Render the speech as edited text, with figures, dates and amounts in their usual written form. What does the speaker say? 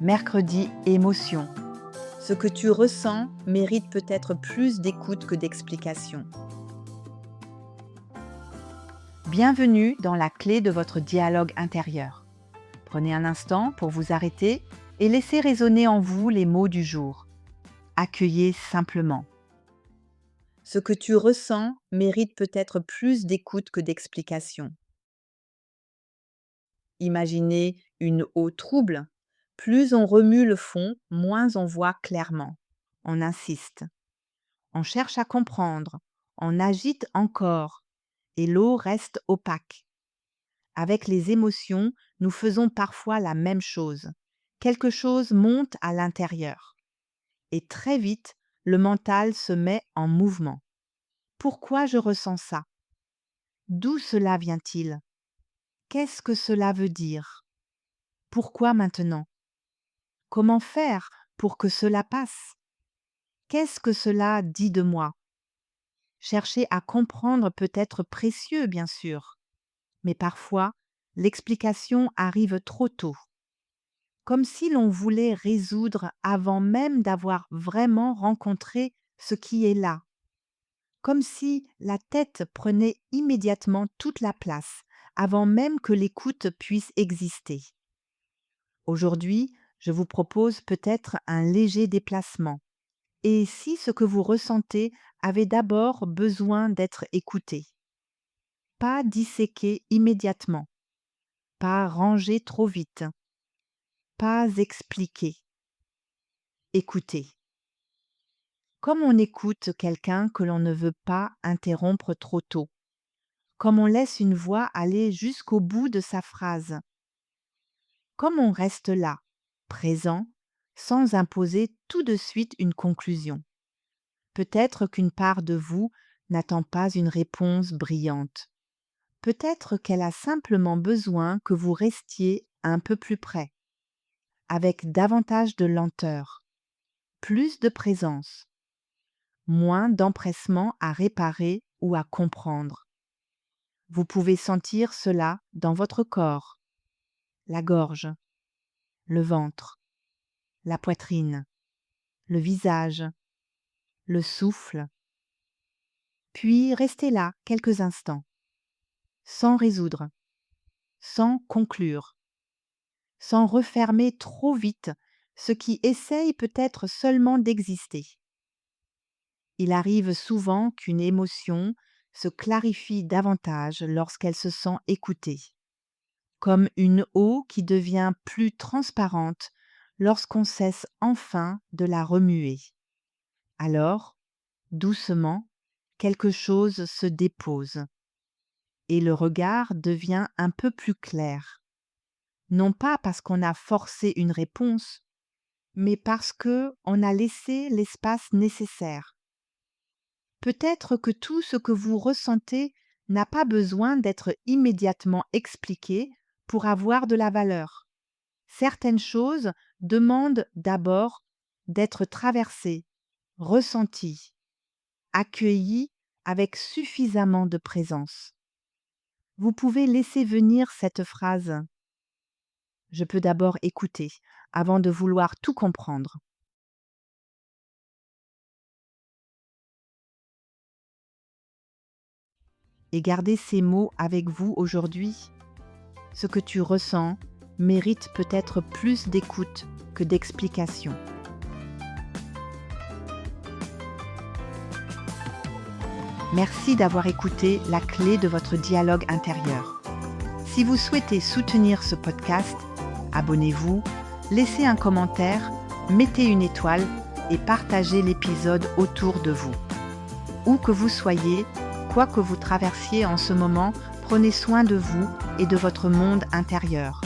Mercredi, émotion. Ce que tu ressens mérite peut-être plus d'écoute que d'explication. Bienvenue dans la clé de votre dialogue intérieur. Prenez un instant pour vous arrêter et laissez résonner en vous les mots du jour. Accueillez simplement. Ce que tu ressens mérite peut-être plus d'écoute que d'explication. Imaginez une eau trouble. Plus on remue le fond, moins on voit clairement. On insiste. On cherche à comprendre. On agite encore. Et l'eau reste opaque. Avec les émotions, nous faisons parfois la même chose. Quelque chose monte à l'intérieur. Et très vite, le mental se met en mouvement. Pourquoi je ressens ça? D'où cela vient-il? Qu'est-ce que cela veut dire? Pourquoi maintenant? Comment faire pour que cela passe? Qu'est-ce que cela dit de moi? Chercher à comprendre peut être précieux, bien sûr, mais parfois, l'explication arrive trop tôt, comme si l'on voulait résoudre avant même d'avoir vraiment rencontré ce qui est là, comme si la tête prenait immédiatement toute la place, avant même que l'écoute puisse exister. Aujourd'hui, je vous propose peut-être un léger déplacement. Et si ce que vous ressentez avait d'abord besoin d'être écouté? Pas disséqué immédiatement, pas rangé trop vite, pas expliqué. Écoutez. Comme on écoute quelqu'un que l'on ne veut pas interrompre trop tôt, comme on laisse une voix aller jusqu'au bout de sa phrase, comme on reste là, présent, sans imposer tout de suite une conclusion. Peut-être qu'une part de vous n'attend pas une réponse brillante. Peut-être qu'elle a simplement besoin que vous restiez un peu plus près, avec davantage de lenteur, plus de présence, moins d'empressement à réparer ou à comprendre. Vous pouvez sentir cela dans votre corps, la gorge, le ventre, la poitrine, le visage, le souffle. Puis restez là quelques instants, sans résoudre, sans conclure, sans refermer trop vite ce qui essaye peut-être seulement d'exister. Il arrive souvent qu'une émotion se clarifie davantage lorsqu'elle se sent écoutée, comme une eau qui devient plus transparente lorsqu'on cesse enfin de la remuer. Alors, doucement, quelque chose se dépose et le regard devient un peu plus clair. Non pas parce qu'on a forcé une réponse, mais parce qu'on a laissé l'espace nécessaire. Peut-être que tout ce que vous ressentez n'a pas besoin d'être immédiatement expliqué pour avoir de la valeur. Certaines choses demandent d'abord d'être traversées, ressenties, accueillies avec suffisamment de présence. Vous pouvez laisser venir cette phrase. Je peux d'abord écouter avant de vouloir tout comprendre. Et gardez ces mots avec vous aujourd'hui. Ce que tu ressens mérite peut-être plus d'écoute que d'explication. Merci d'avoir écouté la clé de votre dialogue intérieur. Si vous souhaitez soutenir ce podcast, abonnez-vous, laissez un commentaire, mettez une étoile et partagez l'épisode autour de vous. Où que vous soyez, quoi que vous traversiez en ce moment, prenez soin de vous et de votre monde intérieur.